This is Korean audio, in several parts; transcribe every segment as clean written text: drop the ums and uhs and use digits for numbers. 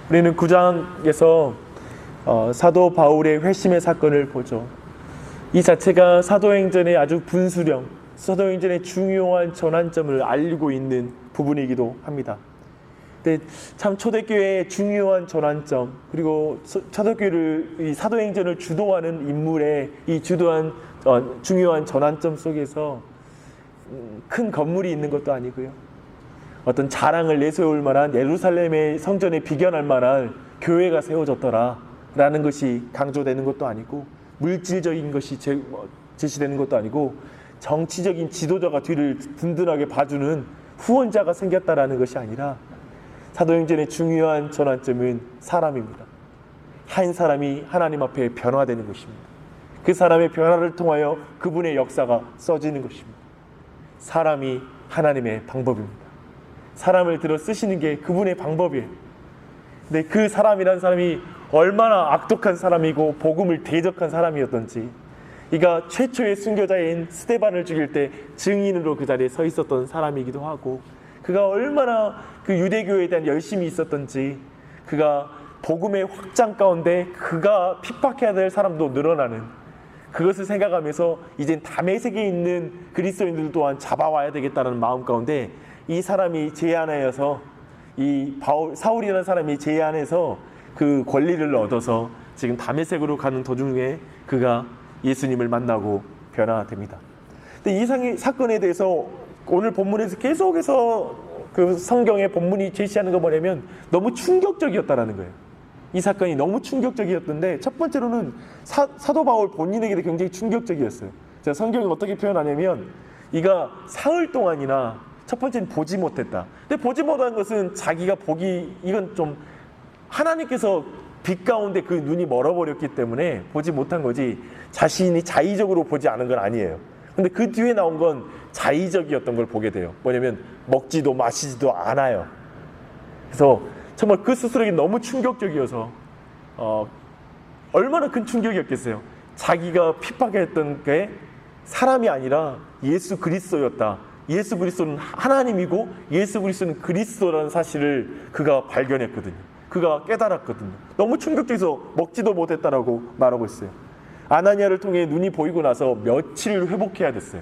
우리는 9장에서 사도 바울의 회심의 사건을 보죠. 이 자체가 사도행전의 아주 분수령, 사도행전의 중요한 전환점을 알리고 있는 부분이기도 합니다. 근데 참 초대교회의 중요한 전환점, 그리고 초대교회를 이 사도행전을 주도하는 인물의 이 중요한 전환점 속에서 큰 건물이 있는 것도 아니고요, 어떤 자랑을 내세울 만한 예루살렘의 성전에 비견할 만한 교회가 세워졌더라 라는 것이 강조되는 것도 아니고, 물질적인 것이 제시되는 것도 아니고, 정치적인 지도자가 뒤를 든든하게 봐주는 후원자가 생겼다라는 것이 아니라, 사도행전의 중요한 전환점은 사람입니다. 한 사람이 하나님 앞에 변화되는 것입니다. 그 사람의 변화를 통하여 그분의 역사가 써지는 것입니다. 사람이 하나님의 방법입니다. 사람을 들어 쓰시는 게 그분의 방법이에요. 근데 그 사람이란 사람이 얼마나 악독한 사람이고 복음을 대적한 사람이었던지, 이가 최초의 순교자인 스데반을 죽일 때 증인으로 그 자리에 서 있었던 사람이기도 하고, 그가 얼마나 그 유대교에 대한 열심이 있었던지, 그가 복음의 확장 가운데 그가 핍박해야 될 사람도 늘어나는 그것을 생각하면서 이젠 다메섹에 있는 그리스도인들 또한 잡아와야 되겠다는 마음 가운데 이 사람이 제안하여서, 사울이라는 사람이 제안해서 그 권리를 얻어서 지금 다메섹으로 가는 도중에 그가 예수님을 만나고 변화됩니다. 근데 이 사건에 대해서 오늘 본문에서 계속해서 그 성경의 본문이 제시하는 거 뭐냐면 너무 충격적이었다라는 거예요. 이 사건이 너무 충격적이었던데, 첫 번째로는 사도 바울 본인에게도 굉장히 충격적이었어요. 제가 성경이 어떻게 표현하냐면, 이가 사흘 동안이나, 첫 번째는 보지 못했다. 근데 보지 못한 것은 자기가 이건 좀 하나님께서 빛 가운데 그 눈이 멀어버렸기 때문에 보지 못한 거지, 자신이 자의적으로 보지 않은 건 아니에요. 근데 그 뒤에 나온 건 자의적이었던 걸 보게 돼요. 뭐냐면 먹지도 마시지도 않아요. 그래서 정말 그 스스로에게 너무 충격적이어서 얼마나 큰 충격이었겠어요. 자기가 핍박했던 게 사람이 아니라 예수 그리스도였다. 예수 그리스도는 하나님이고 예수 그리스도는 그리스도라는 사실을 그가 발견했거든요. 그가 깨달았거든요. 너무 충격적이어서 먹지도 못했다라고 말하고 있어요. 아나니아를 통해 눈이 보이고 나서 며칠 회복해야 됐어요.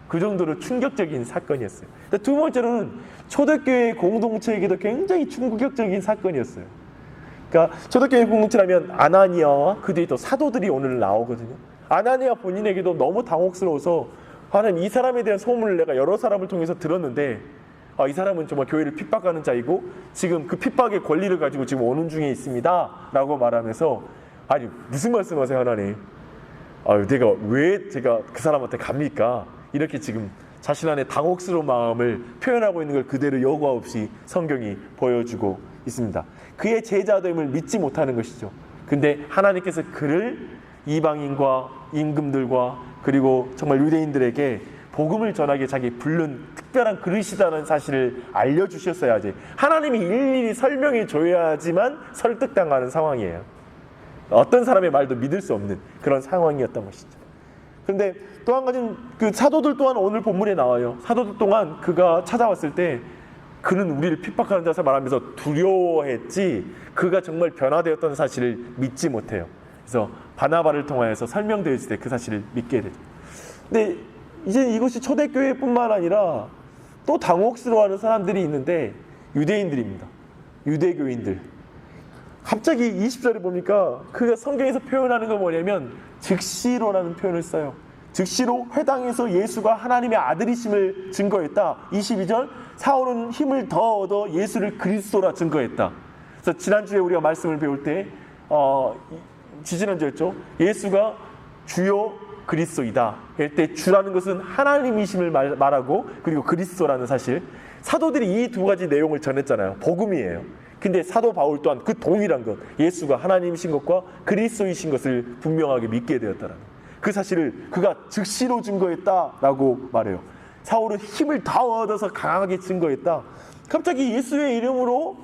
그 정도로 충격적인 사건이었어요. 두 번째로는 초대교회 공동체에게도 굉장히 충격적인 사건이었어요. 그러니까 초대교회 공동체라면 아나니아와 그 뒤에 또 사도들이 오늘 나오거든요. 아나니아 본인에게도 너무 당혹스러워서, 하나님, 이 사람에 대한 소문을 내가 여러 사람을 통해서 들었는데 이 사람은 정말 교회를 핍박하는 자이고 지금 그 핍박의 권리를 가지고 지금 오는 중에 있습니다 라고 말하면서, 아니 무슨 말씀하세요 하나님, 내가 왜 제가 그 사람한테 갑니까? 이렇게 지금 자신 안에 당혹스러운 마음을 표현하고 있는 걸 그대로 여과 없이 성경이 보여주고 있습니다. 그의 제자됨을 믿지 못하는 것이죠. 근데 하나님께서 그를 이방인과 임금들과 그리고 정말 유대인들에게 복음을 전하게 자기 부른 특별한 그릇이라는 사실을 알려주셨어야지, 하나님이 일일이 설명해 줘야지만 설득당하는 상황이에요. 어떤 사람의 말도 믿을 수 없는 그런 상황이었던 것이죠. 그런데 또 한 가지는 그 사도들 또한 오늘 본문에 나와요. 사도들 동안 그가 찾아왔을 때 그는 우리를 핍박하는 자서 말하면서 두려워했지, 그가 정말 변화되었다는 사실을 믿지 못해요. 그래서 바나바를 통하여서 설명되었을 때 그 사실을 믿게 되죠. 근데 이제 이것이 초대교회뿐만 아니라 또 당혹스러워하는 사람들이 있는데 유대인들입니다. 유대교인들. 갑자기 20절에 보니까 그가 성경에서 표현하는 건 뭐냐면 즉시로라는 표현을 써요. 즉시로 회당에서 예수가 하나님의 아들이심을 증거했다. 22절, 사울은 힘을 더 얻어 예수를 그리스도라 증거했다. 그래서 지난주에 우리가 말씀을 배울 때 지지난주였죠. 예수가 주요 그리스도이다. 이때 주라는 것은 하나님이심을 말하고, 그리고 그리스도라는 사실, 사도들이 이 두 가지 내용을 전했잖아요. 복음이에요. 근데 사도 바울 또한 그 동일한 것, 예수가 하나님이신 것과 그리스도이신 것을 분명하게 믿게 되었다라는 그 사실을 그가 즉시로 증거했다라고 말해요. 사울은 힘을 더 얻어서 강하게 증거했다. 갑자기 예수의 이름으로,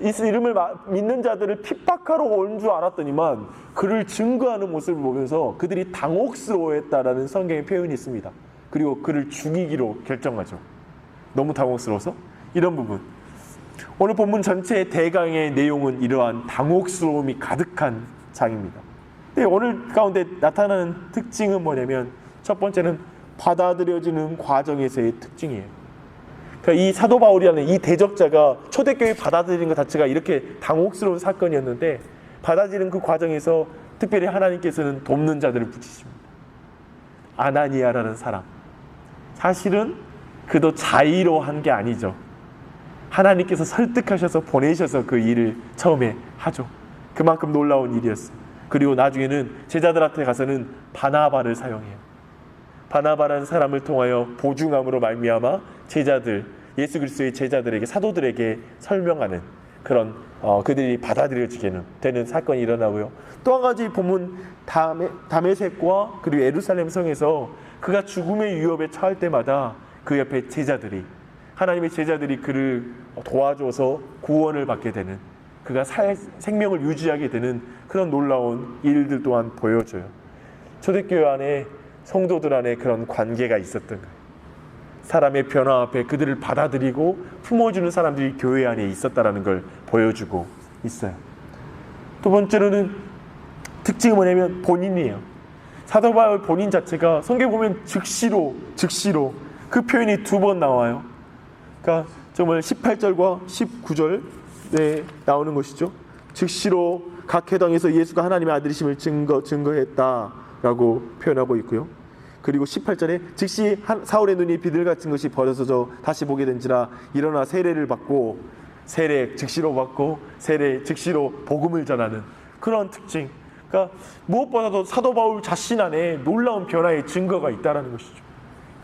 예수 이름을 믿는 자들을 핍박하러 온 줄 알았더니만 그를 증거하는 모습을 보면서 그들이 당혹스러워했다라는 성경의 표현이 있습니다. 그리고 그를 죽이기로 결정하죠. 너무 당혹스러워서. 이런 부분. 오늘 본문 전체의 대강의 내용은 이러한 당혹스러움이 가득한 장입니다. 근데 오늘 가운데 나타나는 특징은 뭐냐면 첫 번째는 받아들여지는 과정에서의 특징이에요. 그러니까 이 사도 바울이라는 이 대적자가 초대교회 받아들이는 것 자체가 이렇게 당혹스러운 사건이었는데 받아들이는 그 과정에서 특별히 하나님께서는 돕는 자들을 붙이십니다. 아나니아라는 사람. 사실은 그도 자의로 한 게 아니죠. 하나님께서 설득하셔서 보내셔서 그 일을 처음에 하죠. 그만큼 놀라운 일이었어요. 그리고 나중에는 제자들한테 가서는 바나바를 사용해요. 바나바라는 사람을 통하여 보증함으로 말미암아 제자들, 예수 그리스도의 제자들에게, 사도들에게 설명하는 그런 그들이 받아들여지게 되는 사건이 일어나고요. 또 한 가지 보면 다메섹과 그리고 예루살렘 성에서 그가 죽음의 위협에 처할 때마다 그 옆에 제자들이, 하나님의 제자들이 그를 도와줘서 구원을 받게 되는, 그가 생명을 유지하게 되는 그런 놀라운 일들 또한 보여줘요. 초대교회 안에, 성도들 안에 그런 관계가 있었던 거예요. 사람의 변화 앞에 그들을 받아들이고 품어주는 사람들이 교회 안에 있었다는 걸 보여주고 있어요. 두 번째로는 특징이 뭐냐면 본인이에요. 사도 바울 본인 자체가 성경에 보면 즉시로 그 표현이 두 번 나와요. 그러니까 정말 18절과 19절에 나오는 것이죠. 즉시로 각 회당에서 예수가 하나님의 아들이심을 증거했다라고 표현하고 있고요. 그리고 18절에 즉시 사울의 눈이 비둘같은 것이 버려져서 다시 보게 된지라 일어나 세례를 받고, 세례 즉시로 받고 세례 즉시로 복음을 전하는 그런 특징. 그러니까 무엇보다도 사도 바울 자신 안에 놀라운 변화의 증거가 있다는 것이죠.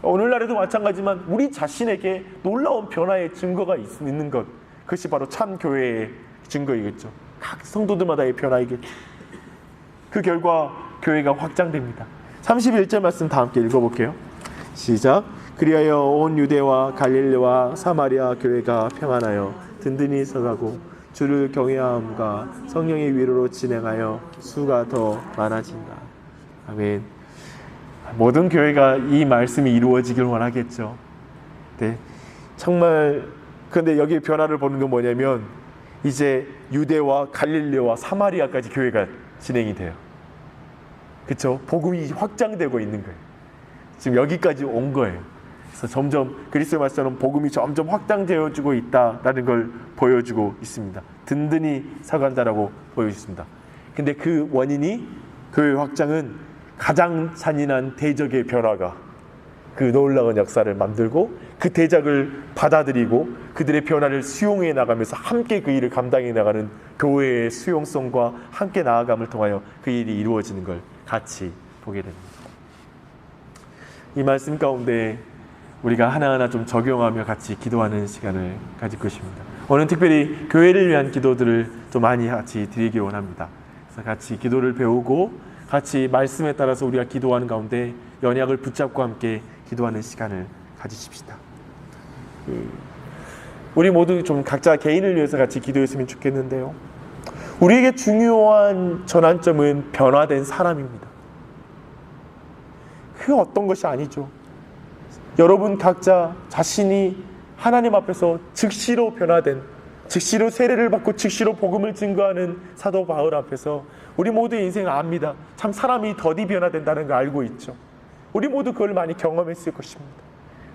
오늘날에도 마찬가지지만 우리 자신에게 놀라운 변화의 증거가 있는 것, 그것이 바로 참 교회의 증거이겠죠. 각 성도들마다의 변화이겠죠. 그 결과 교회가 확장됩니다. 31절 말씀 다 함께 읽어볼게요. 시작. 그리하여 온 유대와 갈릴리와 사마리아 교회가 평안하여 든든히 서가고 주를 경외함과 성령의 위로로 진행하여 수가 더 많아진다. 아멘. 모든 교회가 이 말씀이 이루어지길 원하겠죠. 네, 정말. 그런데 여기 변화를 보는 건 뭐냐면 이제 유대와 갈릴리와 사마리아까지 교회가 진행이 돼요. 그렇죠? 복음이 확장되고 있는 거예요. 지금 여기까지 온 거예요. 그래서 점점 그리스도의 말씀처럼 복음이 점점 확장되어지고 있다라는 걸 보여주고 있습니다. 든든히 서간다라고 보여주습니다. 근데 그 원인이, 교회 확장은 가장 잔인한 대적의 변화가 그 놀라운 역사를 만들고 그 대적을 받아들이고 그들의 변화를 수용해 나가면서 함께 그 일을 감당해 나가는 교회의 수용성과 함께 나아감을 통하여 그 일이 이루어지는 걸 같이 보게 됩니다. 이 말씀 가운데 우리가 하나하나 좀 적용하며 같이 기도하는 시간을 가질 것입니다. 오늘 특별히 교회를 위한 기도들을 좀 많이 같이 드리기 원합니다. 그래서 같이 기도를 배우고 같이 말씀에 따라서 우리가 기도하는 가운데 연약을 붙잡고 함께 기도하는 시간을 가지십시다. 우리 모두 좀 각자 개인을 위해서 같이 기도했으면 좋겠는데요. 우리에게 중요한 전환점은 변화된 사람입니다. 그 어떤 것이 아니죠. 여러분 각자 자신이 하나님 앞에서 즉시로 변화된, 즉시로 세례를 받고 즉시로 복음을 증거하는 사도 바울 앞에서 우리 모두의 인생을 압니다. 참 사람이 더디 변화된다는 걸 알고 있죠. 우리 모두 그걸 많이 경험했을 것입니다.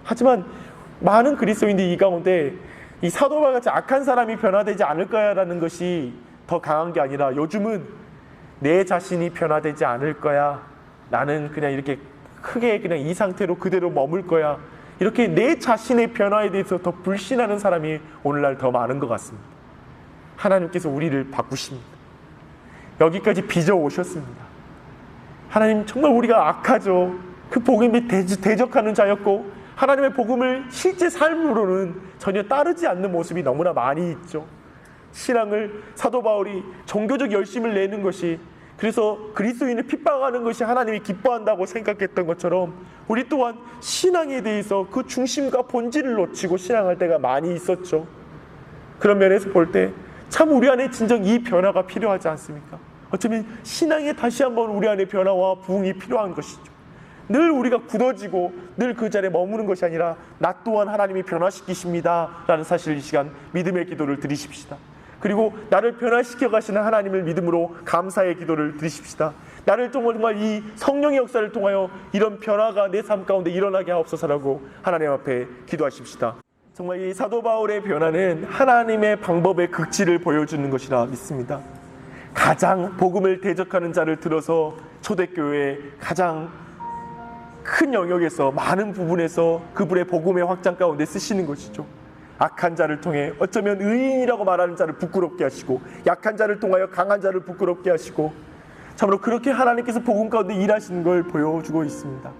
하지만 많은 그리스도인들이 이 가운데 이 사도 바울 같이 악한 사람이 변화되지 않을 거야라는 것이 더 강한 게 아니라 요즘은 내 자신이 변화되지 않을 거야, 나는 그냥 이렇게 크게 그냥 이 상태로 그대로 머물 거야, 이렇게 내 자신의 변화에 대해서 더 불신하는 사람이 오늘날 더 많은 것 같습니다. 하나님께서 우리를 바꾸십니다. 여기까지 빚어 오셨습니다. 하나님 정말 우리가 악하죠. 그 복음이 대적하는 자였고 하나님의 복음을 실제 삶으로는 전혀 따르지 않는 모습이 너무나 많이 있죠. 신앙을, 사도 바울이 종교적 열심을 내는 것이, 그래서 그리스도인을 핍박하는 것이 하나님이 기뻐한다고 생각했던 것처럼 우리 또한 신앙에 대해서 그 중심과 본질을 놓치고 신앙할 때가 많이 있었죠. 그런 면에서 볼 때 참 우리 안에 진정 이 변화가 필요하지 않습니까? 어쩌면 신앙에 다시 한번 우리 안에 변화와 부흥이 필요한 것이죠. 늘 우리가 굳어지고 늘 그 자리에 머무는 것이 아니라 나 또한 하나님이 변화시키십니다 라는 사실을 이 시간 믿음의 기도를 드리십시다. 그리고 나를 변화시켜 가시는 하나님을 믿음으로 감사의 기도를 드리십시다. 나를 정말 이 성령의 역사를 통하여 이런 변화가 내 삶 가운데 일어나게 하옵소서라고 하나님 앞에 기도하십시다. 정말 이 사도 바울의 변화는 하나님의 방법의 극치를 보여주는 것이라 믿습니다. 가장 복음을 대적하는 자를 들어서 초대교회의 가장 큰 영역에서 많은 부분에서 그분의 복음의 확장 가운데 쓰시는 것이죠. 악한 자를 통해 어쩌면 의인이라고 말하는 자를 부끄럽게 하시고, 약한 자를 통하여 강한 자를 부끄럽게 하시고, 참으로 그렇게 하나님께서 복음 가운데 일하시는 걸 보여주고 있습니다.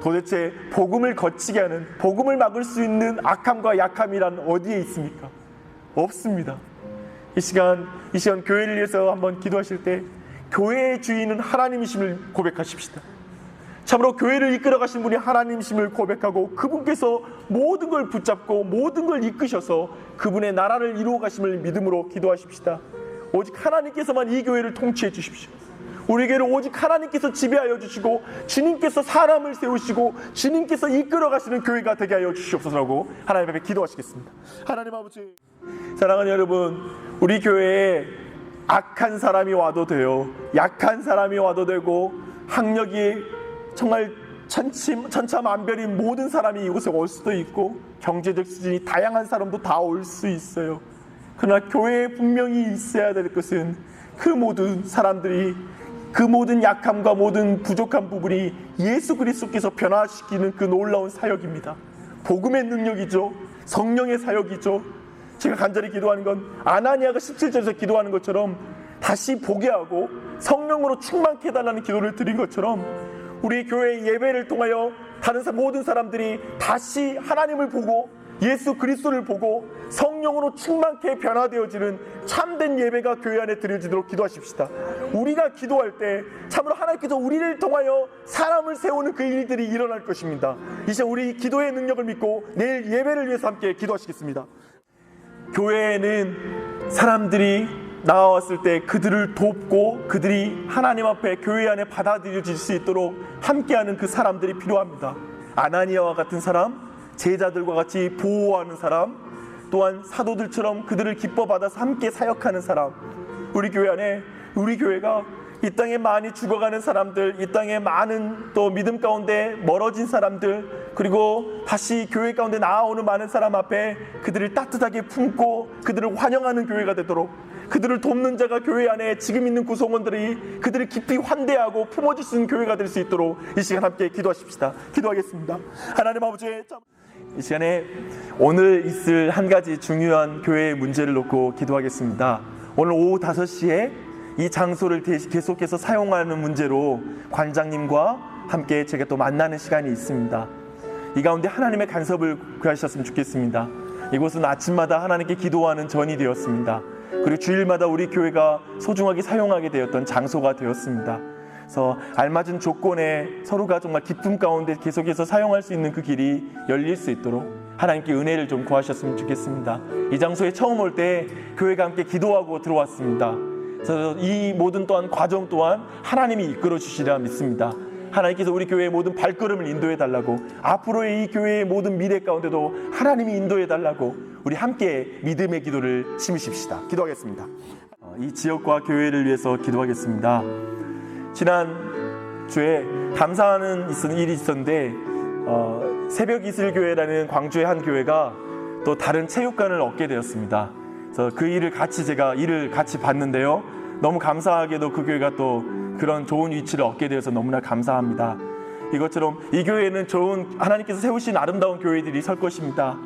도대체 복음을 거치게 하는, 복음을 막을 수 있는 악함과 약함이란 어디에 있습니까? 없습니다. 이 시간 교회를 위해서 한번 기도하실 때 교회의 주인은 하나님이심을 고백하십시다. 참으로 교회를 이끌어 가신 분이 하나님이심을 고백하고 그분께서 모든 걸 붙잡고 모든 걸 이끄셔서 그분의 나라를 이루어 가심을 믿음으로 기도하십시다. 오직 하나님께서만 이 교회를 통치해 주십시오. 우리 교회를 오직 하나님께서 지배하여 주시고 주님께서 사람을 세우시고 주님께서 이끌어 가시는 교회가 되게 하여 주시옵소서라고 하나님 앞에 기도하시겠습니다. 하나님 아버지, 사랑하는 여러분, 우리 교회에 악한 사람이 와도 돼요. 약한 사람이 와도 되고 학력이 정말 천차만별인 모든 사람이 이곳에 올 수도 있고 경제적 수준이 다양한 사람도 다 올 수 있어요. 그러나 교회에 분명히 있어야 될 것은 그 모든 사람들이, 그 모든 약함과 모든 부족한 부분이 예수 그리스도께서 변화시키는 그 놀라운 사역입니다. 복음의 능력이죠. 성령의 사역이죠. 제가 간절히 기도하는 건 아나니아가 17절에서 기도하는 것처럼 다시 보게 하고 성령으로 충만케 해달라는 기도를 드린 것처럼 우리 교회 예배를 통하여 다른 모든 사람들이 다시 하나님을 보고 예수 그리스도를 보고 성령으로 충만케 변화되어지는 참된 예배가 교회 안에 드려지도록 기도하십시다. 우리가 기도할 때 참으로 하나님께서 우리를 통하여 사람을 세우는 그 일들이 일어날 것입니다. 이제 우리 기도의 능력을 믿고 내일 예배를 위해서 함께 기도하시겠습니다. 교회에는 사람들이 나왔을 때 그들을 돕고 그들이 하나님 앞에 교회 안에 받아들여질 수 있도록 함께하는 그 사람들이 필요합니다. 아나니아와 같은 사람, 제자들과 같이 보호하는 사람, 또한 사도들처럼 그들을 기뻐 받아서 함께 사역하는 사람. 우리 교회 안에, 우리 교회가 이 땅에 많이 죽어가는 사람들, 이 땅에 많은 또 믿음 가운데 멀어진 사람들, 그리고 다시 교회 가운데 나아오는 많은 사람 앞에 그들을 따뜻하게 품고 그들을 환영하는 교회가 되도록, 그들을 돕는 자가 교회 안에 지금 있는 구성원들이 그들을 깊이 환대하고 품어줄 수 있는 교회가 될 수 있도록 이 시간 함께 기도하십시다. 기도하겠습니다. 하나님 아버지, 이 시간에 오늘 있을 한 가지 중요한 교회의 문제를 놓고 기도하겠습니다. 오늘 오후 5시에 이 장소를 계속해서 사용하는 문제로 관장님과 함께 제가 또 만나는 시간이 있습니다. 이 가운데 하나님의 간섭을 구하셨으면 좋겠습니다. 이곳은 아침마다 하나님께 기도하는 전이 되었습니다. 그리고 주일마다 우리 교회가 소중하게 사용하게 되었던 장소가 되었습니다. 그래서 알맞은 조건에 서로가 정말 기쁨 가운데 계속해서 사용할 수 있는 그 길이 열릴 수 있도록 하나님께 은혜를 좀 구하셨으면 좋겠습니다. 이 장소에 처음 올 때 교회가 함께 기도하고 들어왔습니다. 그래서 이 모든 또한 과정 또한 하나님이 이끌어 주시리라 믿습니다. 하나님께서 우리 교회의 모든 발걸음을 인도해 달라고, 앞으로의 이 교회의 모든 미래 가운데도 하나님이 인도해 달라고 우리 함께 믿음의 기도를 심으십시다. 기도하겠습니다. 이 지역과 교회를 위해서 기도하겠습니다. 지난 주에 감사하는 일이 있었는데 새벽 이슬교회라는 광주의 한 교회가 또 다른 체육관을 얻게 되었습니다. 그래서 그 일을 제가 같이 봤는데요. 너무 감사하게도 그 교회가 또 그런 좋은 위치를 얻게 되어서 너무나 감사합니다. 이것처럼 이 교회에는 좋은 하나님께서 세우신 아름다운 교회들이 설 것입니다.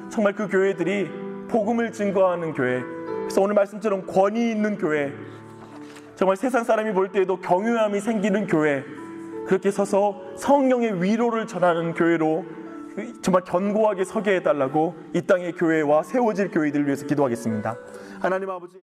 정말 그 교회들이 복음을 증거하는 교회, 그래서 오늘 말씀처럼 권위 있는 교회, 정말 세상 사람이 볼 때에도 경외함이 생기는 교회, 그렇게 서서 성령의 위로를 전하는 교회로 정말 견고하게 서게 해달라고 이 땅의 교회와 세워질 교회들을 위해서 기도하겠습니다. 하나님 아버지,